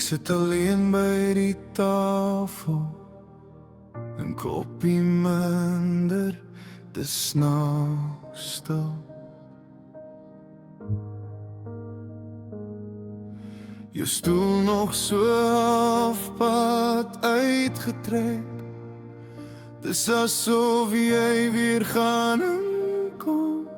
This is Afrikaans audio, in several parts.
sit alleen by die tafel, 'n koppie minder, dis snaaks stil. Jou stoel nog so halfpad uitgetrek, dis asof jy weer gaan inkom.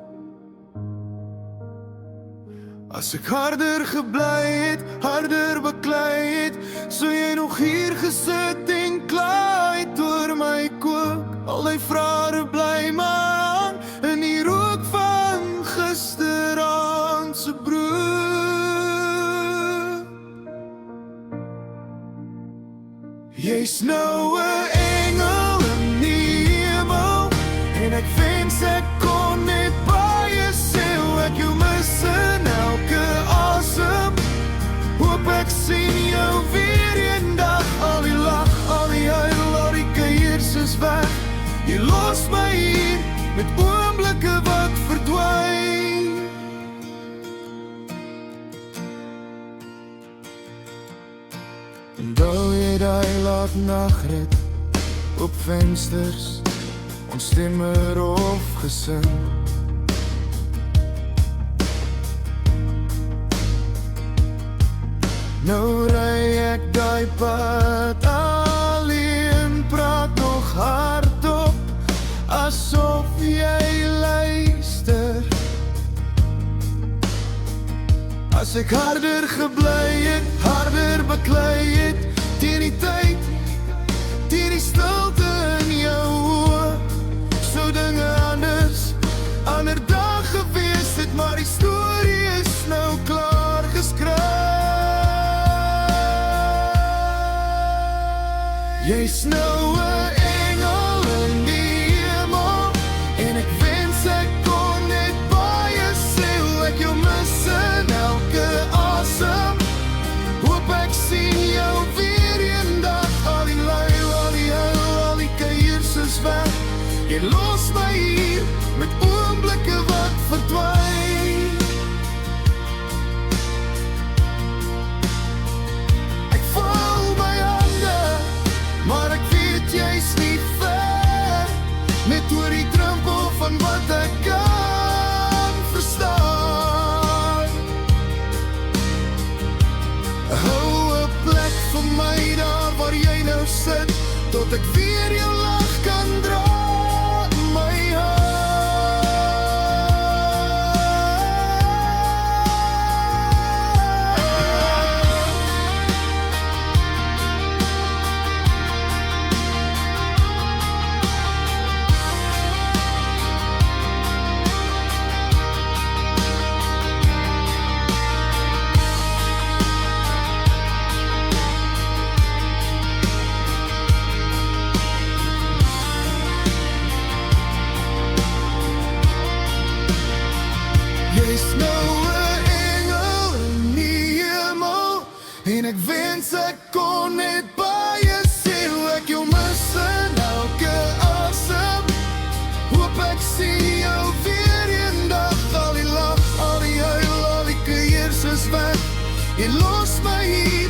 As ek harder gebly het, harder beklei het, sou jy nog hier gesit en klaai het oor my kook. Al die vrae bly maar aan in die rook van gisteraand se brood. Jy's nou 'n engel in die hemel, en ek wens ek kon net by jou sien, ek jou mis in elke asem. Hoop ek sien jou weer eendag, al die lach, al die huil, al die kuiers is weg. Jy los my hier met oomblikke wat verdwyn. Onthou jy die laat nachtrit op vensters, ons stemmer of gesin. Nou ry ek die pad alleen, praat nog hardop, asof jy luister. As ek harder gebly het, harder beklei het, teen die tyd, teen die stilte in jou oë, sou dinge anders, ander dag gewees het, maar die storie is nou klaar geskryf. Jy's nou 'n engel in die hemel, en ek wens ek kon net by jou sien, ek jou mis in elke asem. Hoop ek sien jou weer eendag, al die lui, al die huil, al die kuiers is weg. Jy los my hier met oomblikke wat verdwyn. Ek val my hande, maar ek weet jy's nie ver, net oor die drempel van wat ek kan verstaan. Hou 'n plek vir my daar waar jy nou sit, tot ek weer jou lach kan dra in my hart. Jy's nou 'n engel in die hemel, en ek wens ek kon net by jou sien, ek jou mis in elke asem. Hoop ek sien jou weer eendag, al die lach, al die huil, al die kuiers is weg. Jy los my hier